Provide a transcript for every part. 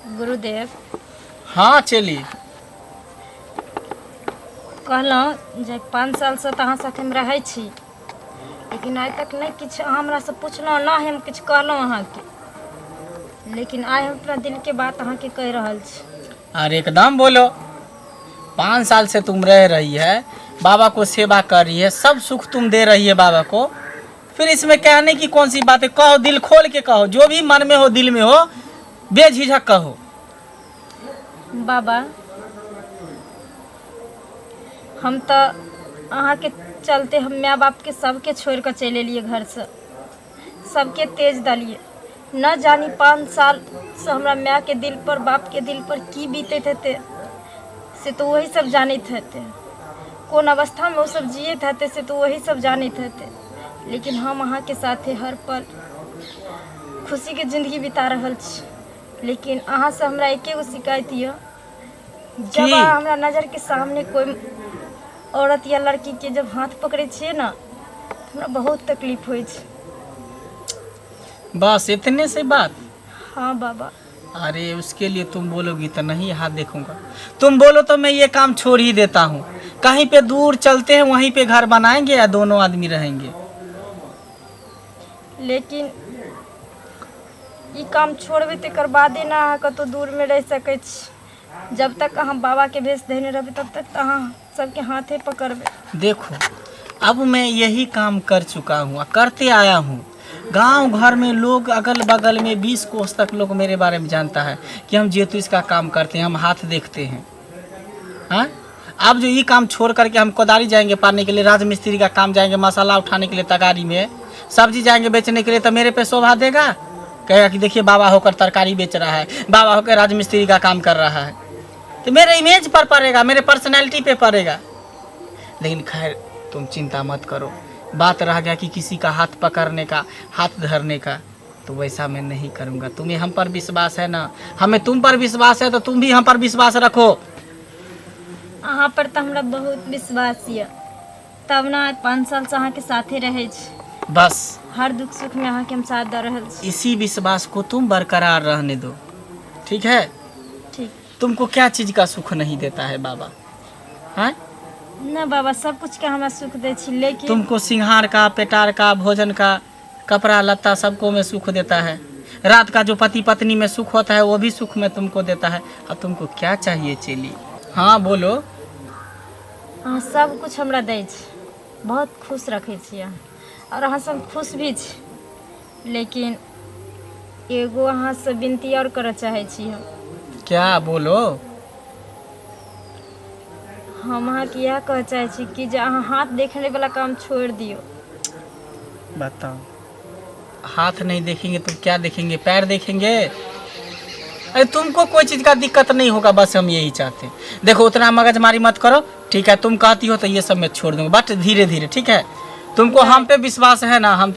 गुरुदेव। हाँ चली कहलहुँ जे 5 साल से अहाँ साथे में रहै छी, लेकिन आइ तक नहीं किछु हमरा से पूछलहुँ, ना हम किछु कहलहुँ अहाँके, लेकिन आइ हम अपना दिल के बात अहाँके कह रहल छी। अरे एकदम बोलो। 5 साल से तुम रह रही है, बाबा को सेवा कर रही है, सब सुख तुम दे रही है बाबा को, फिर इसमें कहने की कौन सी बात है? कहो, दिल खोल के कहो, जो भी मन में हो, दिल में हो, बेझिझक कहो। बाबा, हम तो अहाँ के चलते हम माँ बाप के सबके छोड़ कर चले लिए घर से, सबके तेज दलिए। न जानी 5 साल से हमरा माँ के दिल पर, बाप के दिल पर की बीते थे से तो वही सब जाने थे, कौन अवस्था में वो सब जिए थे से तो वही सब जाने थे। लेकिन हम अहाँ के साथे हर पल खुशी के जिंदगी बिता रहल छी। लेकिन अहाँ से हमरा एके गो शिकायत है, जब हमरा नज़र के सामने कोई औरत या लड़की के जब हाथ पकड़े छे ना, हमरा बहुत तकलीफ हो। बस इतने से बात? हाँ बाबा। अरे उसके लिए तुम बोलोगी तो नहीं हाथ देखूंगा। तुम बोलो तो मैं ये काम छोड़ ही देता हूँ। कहीं पे दूर चलते हैं, वहीं पे घर बनाएंगे या दोनों आदमी रहेंगे। लेकिन ये काम छोड़बे तकर बादे ना अहाँ कतौ दूर में रह सकै छी। जब तक अहाँ बाबा के भेष देने रहबे तब तक अहाँ सबके हाथे पकड़बे। देखो, अब मैं यही काम कर चुका हूँ, करते आया हूँ। गांव घर में लोग, अगल बगल में 20 कोस तक लोग मेरे बारे में जानता है कि हम जेतु इसका काम करते हैं, हम हाथ देखते हैं। हाँ, अब जो ये काम छोड़ करके हम कोदारी जाएंगे पाने के लिए, राजमिस्त्री का काम जाएंगे, मसाला उठाने के लिए तगारी में, सब्जी जाएंगे बेचने के लिए, तो मेरे पे शोभा देगा? कहेगा कि देखिए बाबा होकर तरकारी बेच रहा है, बाबा होकर राजमिस्त्री का काम कर रहा है। तो मेरे इमेज पर पड़ेगा, मेरे पर्सनैलिटी पे पड़ेगा। लेकिन खैर तुम चिंता मत करो। बात रह गया कि किसी का हाथ पकड़ने का, हाथ धरने का, तो वैसा मैं नहीं करूँगा। तुम्हें हम पर विश्वास है ना, हमें तुम पर विश्वास है, तो तुम भी हम पर विश्वास रखो। अहाँ पर तो हमरा बहुत विश्वास है, तब ना 5 साल से अहाँ के साथे रहे छी। बस हर दुख सुख में अहाँ के हम साथ दे रहल छी। इसी विश्वास को तुम बरकरार रहने दो, ठीक है? ठीक। तुमको क्या चीज़ का सुख नहीं देता है बाबा? हाँ ना बाबा, सब कुछ का हमरा सुख दे छी, लेकिन तुमको सिंहार का, पेटार का, भोजन का, कपड़ा लत्ता सबको में सुख देता है। रात का जो पति पत्नी में सुख होता है वो भी सुख में तुमको देता है। अब तुमको क्या चाहिए चेली? हाँ बोलो। अहाँ सब कुछ हमरा दे छी, बहुत खुश रखे छी अहाँ, और अहाँ सब खुश भी छी। लेकिन एगो अहाँ से विनती और करऽ चाहे छी हम। क्या बोलो? हम अहाँ के यह कह चाहे छी कि जे अहाँ हाथ देखने वाला काम छोड़ दियो। बताओ, हाथ नहीं देखेंगे तो क्या देखेंगे? पैर देखेंगे? अरे तुमको कोई चीज़ का दिक्कत नहीं होगा, बस हम यही चाहते हैं। देखो, उतना मगजमारी मत करो, ठीक है? तुम कहती हो तो ये सब मैं छोड़ दूंगा, बट धीरे धीरे, ठीक है? तुमको हम पे विश्वास है ना? हम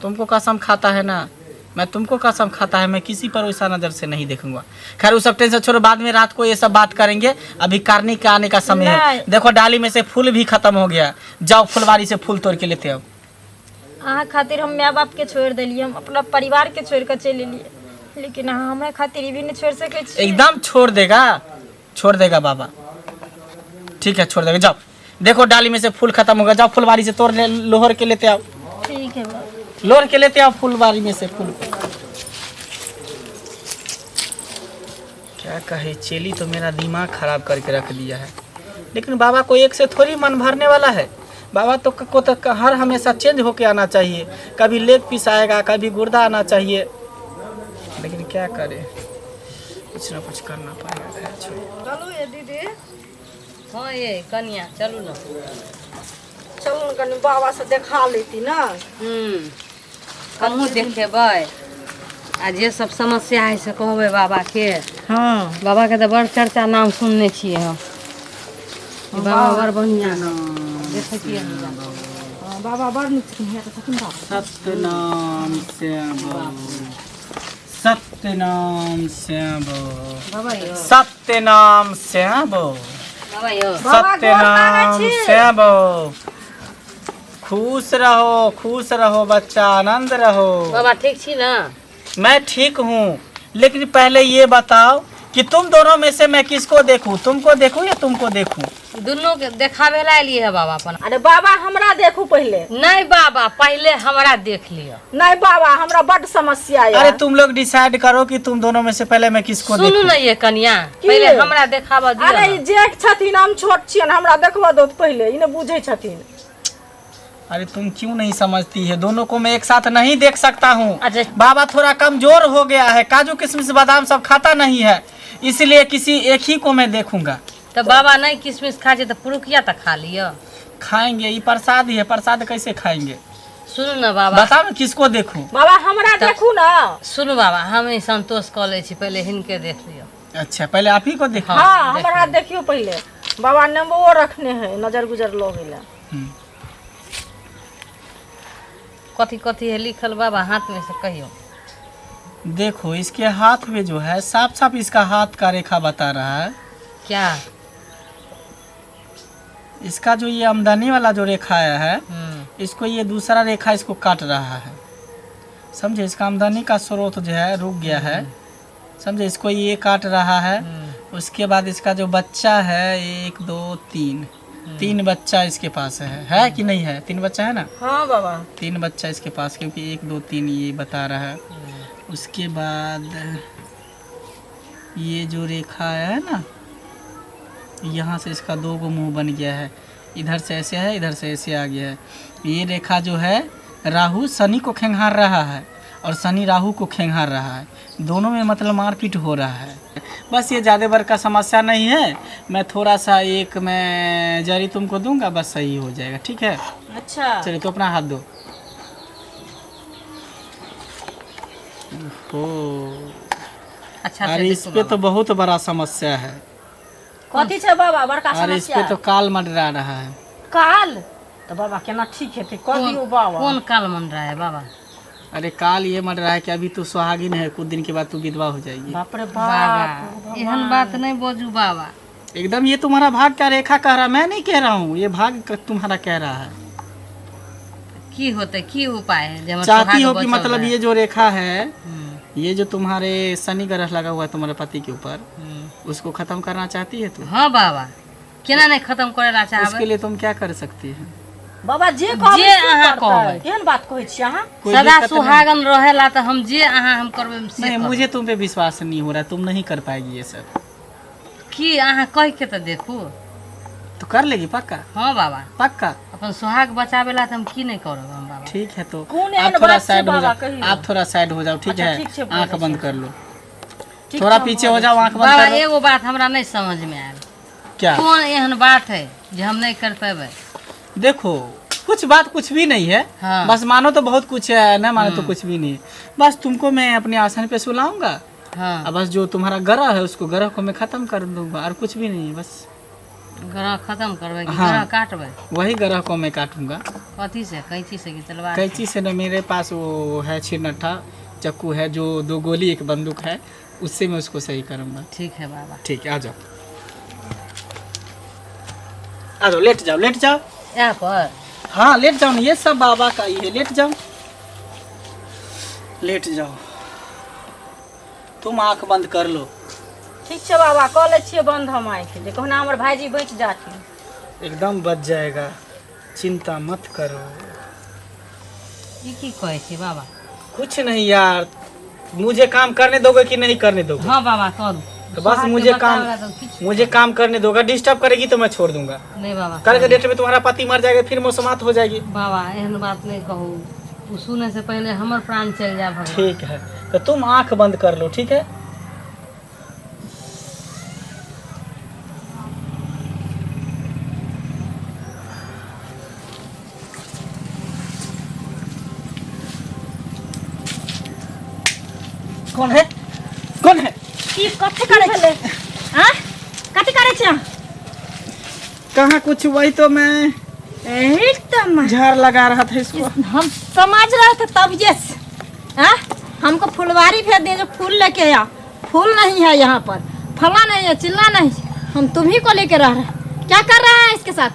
तुमको कसम खाता है ना, मैं तुमको कसम खाता है, मैं किसी पर वैसा नज़र से नहीं देखूंगा। खैर वो सब टेंशन छोड़ो, बाद में रात को ये सब बात करेंगे। अभी कारनी का आने का समय है। देखो डाली में से फूल भी खत्म हो गया, जाओ फुलवारी से फूल तोड़ के लेते आओ। अहाँ खातिर हम माँ बाप के छोड़ दिलिए, हम अपना परिवार के छोड़ कर चले लिए, लेकिन अहाँ हमारे खातिर ये भी नहीं छोड़ सके छी। एकदम छोड़ देगा, छोड़ देगा बाबा, ठीक है? छोड़ देगा। जाओ, देखो डाली में से फूल खत्म हो गया, जाओ फुलवारी से तोड़ ले, लोहर के लेते आओ। ठीक है बाबा। लोहर के लेते आओ फुलवारी में से फूल। क्या कहे, चेली तो मेरा दिमाग खराब करके रख दिया है। लेकिन बाबा को एक से थोड़ी मन भरने वाला है। बाबा तो को तो हर हमेशा चेंज होके आना चाहिए। कभी लेग पीस आएगा, कभी गुर्दा आना चाहिए। लेकिन क्या करे, कुछ ना कुछ करना पड़ेगा। चलू ये दीदी। हाँ ये कन्या, चलू ना। चलू ना कनी बाबा से देखा लेती ना। हमहूँ देखेबै, आ जे सब समस्या है से कहबै बाबा के। हाँ, बाबा के तो बड़ चर्चा नाम सुनने छियै हम। बाबा बड़ बढ़िया नाम देखे छियै हम। हाँ, बाबा बड़ नीक छथिन, तो छथिन बाबा। सत्यनाम श्याम, सत्यनाम श्याम, बाबा यो, सत्यनाम श्याम, बाबा यो। सत्यनाम श्याम। खुश रहो, खुश रहो बच्चा, आनंद रहो। बाबा ठीक छी ना? मैं ठीक हूँ, लेकिन पहले ये बताओ कि तुम दोनों में से मैं किसको देखूं, तुमको देखूं या तुमको देखूं? दुनू के देखावे ला लिए है बाबा अपन। अरे बाबा हमरा देखू पहले। नहीं बाबा पहले हमरा देख लियो। नहीं बाबा हमरा बड़ समस्या है। अरे तुम लोग डिसाइड करो कि तुम दोनों में से पहले मैं किसको सुनू देखूं। ना ये कन्या, की? पहले हमरा देखावा दियो। अरे ई जेठ छथिन, हम छोट छियन, हमरा देखबा दो पहले, इने बुझे छथिन। अरे तुम क्यों नहीं समझती है, दोनों को मैं एक साथ नहीं देख सकता हूँ। अच्छा। बाबा थोड़ा कमजोर हो गया है, काजू किशमिश बादाम सब खाता नहीं है, इसलिए किसी एक ही को मैं देखूंगा। तो बाबा नहीं किशमिश खा तो पुरुखिया तो खा लियो। खाएंगे, ये प्रसाद ही है, प्रसाद कैसे खाएंगे? सुनू ना बाबा, बताओ ना किसको देखूं। बाबा हमरा देखू ना। सुनू बाबा, हम ही संतोष कऽ ले छी, पहले हिनके देख लियो। अच्छा पहले आप ही को देखो। हाँ देख हमरा लो। देखियो पहले। बाबा नंबरो रखने हैं, नजर गुजर लोग इला। कथी कथी है लिखल बाबा हाथ में से कहियो। देखो इसके हाथ में जो है साफ साफ इसका हाथ का रेखा बता रहा है। क्या? इसका जो ये आमदनी वाला जो रेखा आया है, इसको ये दूसरा रेखा इसको काट रहा है, समझे? इसका आमदनी का स्रोत जो है रुक गया है, समझे? इसको ये काट रहा है। उसके बाद इसका जो बच्चा है 1 2 3 बच्चा इसके पास है कि नहीं है? 3 बच्चा है ना? हाँ बाबा 3 बच्चा इसके पास, क्योंकि 1 2 3 ये बता रहा है। उसके बाद ये जो रेखा है ना, यहाँ से इसका 2 गो मुंह बन गया है, इधर से ऐसे है, इधर से ऐसे आ गया है। ये रेखा जो है राहु शनि को खेंगार रहा है और शनि राहु को खेंगार रहा है, दोनों में मतलब मारपीट हो रहा है। बस ये ज़्यादा बड़ का समस्या नहीं है, मैं थोड़ा सा एक मैं जरी तुमको दूंगा, बस सही हो जाएगा, ठीक है? अच्छा चलिए तो अपना हाथ दो। अच्छा अरे से इस देखो पे बाबा। तो बहुत बड़ा समस्या है। कथी छे बाबा बड़का अरे इस पे समस्या? तो काल मंडरा रहा है। काल तो बाबा केना ठीक है, कह दियो बाबा। कौन काल मन रहा है बाबा? अरे काल ये मर रहा है कि अभी तू सुहागिन है, कुछ दिन के बाद तू विधवा हो जाएगी। बाप रे बाबा बाप। एहन बात नहीं बोझू बाबा। एकदम ये तुम्हारा भाग का रेखा कह रहा, मैं नहीं कह रहा हूँ, ये भाग तुम्हारा कह रहा है। की होते की उपाय है जे हमर चाहती सुहाग हो कि बचल मतलब रहे? ये जो रेखा है, हम्म, ये जो तुम्हारे शनि ग्रह लगा हुआ है तुम्हारे पति के ऊपर, हम्म। उसको खत्म करना चाहती है तू? हाँ बाबा, केना नहीं खत्म करेला उसके चाहबे? लिए तुम क्या कर सकती है? बाबा जे कहबै जे से अहाँ करतै। कहबै। केहन बात कहै छी अहाँ? कोई सदा दिक्कत नहीं। सुहागन रहेला तो हम जे अहाँ हम करबे से नहीं, करब। मुझे तुम पे विश्वास नहीं हो रहा, तुम नहीं कर पाएगी ये सब। की अहाँ कह के तो देखू। तो कर लेगी पक्का? हाँ बाबा, पक्का? अपन सुहाग बचावेला तो हम की नहीं करब हम बाबा। ठीक है तो कौन आप एहन थोड़ा बात छै साइड हो बाबा, जाओ, कहियो? आप थोड़ा साइड हो जाओ, ठीक अच्छा, है? ठीक छै, आंख बोलै बंद छी। कर लो, ठीक थोड़ा छै, पीछे हम हो जाओ, आंख बंद बाबा कर लो। एगो बात हमरा नहीं समझ में आयल, क्या? कौन एहन बात है जो हम नहीं कर पेबे? देखो कुछ बात कुछ भी नहीं है, हाँ। बस मानो तो बहुत कुछ है, न मानो तो कुछ भी नहीं है। बस तुमको मैं अपने आसन पे सुलाऊंगा, हाँ, और बस जो तुम्हारा ग्रह है उसको ग्रह को मैं खत्म कर दूंगा, और कुछ भी नहीं है। बस ग्रह खत्म करबे कि हाँ। ग्रह काटबे? वही ग्रह को मैं काटूंगा। कथी से? कैंची से कि तलवार से? कैंची से न, मेरे पास वो है छिरनट्ठा चाकू है, जो 2 गोली 1 बंदूक है, उससे मैं उसको सही करूंगा। ठीक है बाबा। ठीक है, आ जाओ आ जाओ, लेट जाओ, लेट जाओ। यहाँ पर हाँ लेट जाओ ना, ये सब बाबा का ही है, लेट जाओ, लेट जाओ। तुम आंख बंद कर लो। ठीक छै बाबा, कह लै छियै बंद हम आँख, जे कहना हमर भाईजी बचि जाथिन। एकदम बच जाएगा, चिंता मत करो। ई की कहै छी बाबा? कुछ नहीं यार, मुझे काम करने दोगे कि नहीं करने दोगे? हाँ बाबा करू। तो बस मुझे काम करने दोगे, डिस्टर्ब करेगी तो मैं छोड़ दूंगा। नहीं बाबा, कल के डेट में तुम्हारा पति मर जाएगा, फिर मौसमात हो जाएगी। बाबा एहन बात नहीं कहू, उ सुने से पहले हमर प्राण चल जाए भगवान। ठीक है, तो तुम आंख बंद कर लो, ठीक है? कौन है? कौन है? की कथी करै छले? हां कथी करै छ? कहाँ कुछ, वही तो मैं एही त झाड़ लगा रहा था इसको। हम समझ रहे थे तब ये हाँ हमको फुलवारी भेज दिए, जो फूल लेके आ। फूल नहीं है यहाँ पर, फला नहीं है, चिल्ला नहीं, हम तुम्ही को लेके रह रहे हैं। क्या कर रहा है इसके साथ?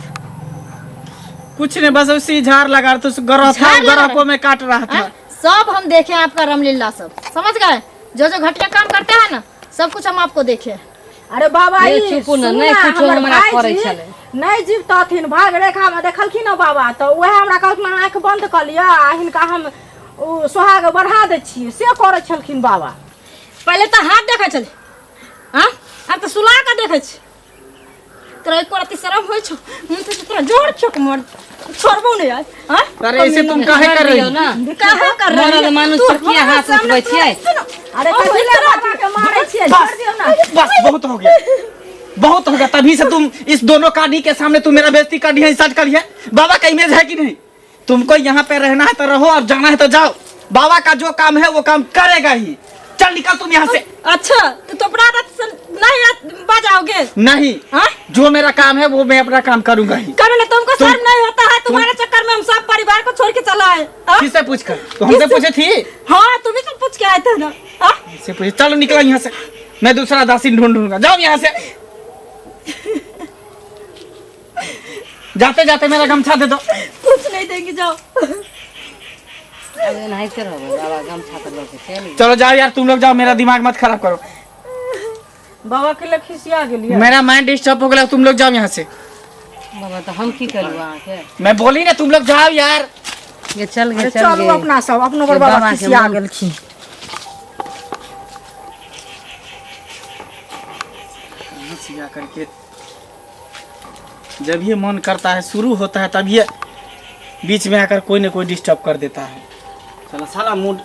कुछ नहीं, बस उसी झाड़ लगा रहा था, उस ग्रह था, झाड़ लगा ग्रह रहा? को मैं काट रहा था। हाँ? सब हम देखे आपका रामलीला सब, समझ गए? जो जो घटिया काम करते हैं ना सब कुछ हम आपको देखे। अरे बाबा ये ई चुप न, सुनू नहीं ना, कुछो हमर हमरा भाई करै जी छलै। नहीं जीवतथिन भाग रेखा में देखलखिन ना बाबा तो वह हमरा कहलखिन आँख बंद कर लिया आ हिनका हम सोहाग बढ़ा दै छियै से करै छलखिन बाबा। पहले तो हाथ देखे चल, हाँ अब तो सुला के देखे छी। तोरा एक रति शर्म होइ छो, मुंह से तोरा जोर चोक मर छोड़बो नहीं यार। हाँ अरे ऐसे तुम काहे कर रही हो? ना काहे कर रही मरद है? मानुष तू पर किया हमारे हाथ सामने उठबै छियै? अरे कथिले बाबा के मारै छियै छोड़ दियौ ना। बस बहुत हो गया, बहुत हो गया। तभी से तुम इस दोनों काढ़ी के सामने तुम मेरा बेइज्जती कर दिया, इंसल्ट कर दिया। बाबा का इमेज है कि नहीं? तुमको यहाँ पे रहना है तो रहो और जाना है तो जाओ। बाबा का जो काम है वो काम करेगा ही। चल निकल तुम यहाँ से। अच्छा तो तोपड़ा से नहीं बजाओगे? नहीं, हाँ जो मेरा काम है वो मैं अपना काम करूंगा ही। करो ना, तुमको शर्म नहीं होता है? तुम्हारे चक्कर में हम सब परिवार को छोड़ के चला है। हाँ? किससे पूछ कर? तो हमसे पूछे थी? हाँ तुम ही सब पूछ के आए थे ना। हाँ? इससे पूछे। चलो निकलो यहाँ से, मैं दूसरा दासी ढूंढूंगा। जाओ यहाँ से। जाते जाते मेरा गमछा दे दो। कुछ नहीं देंगे, जाओ। अरे नहीं करो बाबा, गमछा तो लोग चल। चलो जाओ यार, तुम लोग जाओ, मेरा दिमाग मत खराब करो। बाबा के लिए खिसिया गेलिए। मेरा माइंड डिस्टर्ब हो गया, तुम लोग जाओ यहाँ से। बाबा तो हम की करू वहाँ के? मैं बोली ना तुम लोग जाओ यार। ये चल गए, अरे चल चलू गए। अपना सब अपनो के बाबा बाबा के खिसिया मन- गेलखिन। खिसिया करके जब ये मन करता है, शुरू होता है, तब ये बीच में आकर कोई ना कोई डिस्टर्ब कर देता है। साला साला मूड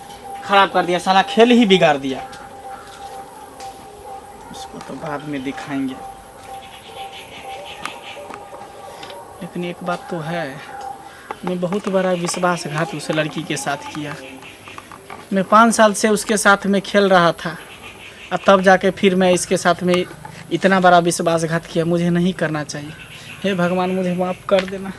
खराब कर दिया, साला खेल ही बिगाड़ दिया। उसको तो बाद में दिखाएंगे। लेकिन एक बात तो है, मैं बहुत बड़ा विश्वासघात उस लड़की के साथ किया। मैं 5 साल से उसके साथ में खेल रहा था और तब जाके फिर मैं इसके साथ में इतना बड़ा विश्वासघात किया। मुझे नहीं करना चाहिए। हे भगवान मुझे माफ़ कर देना।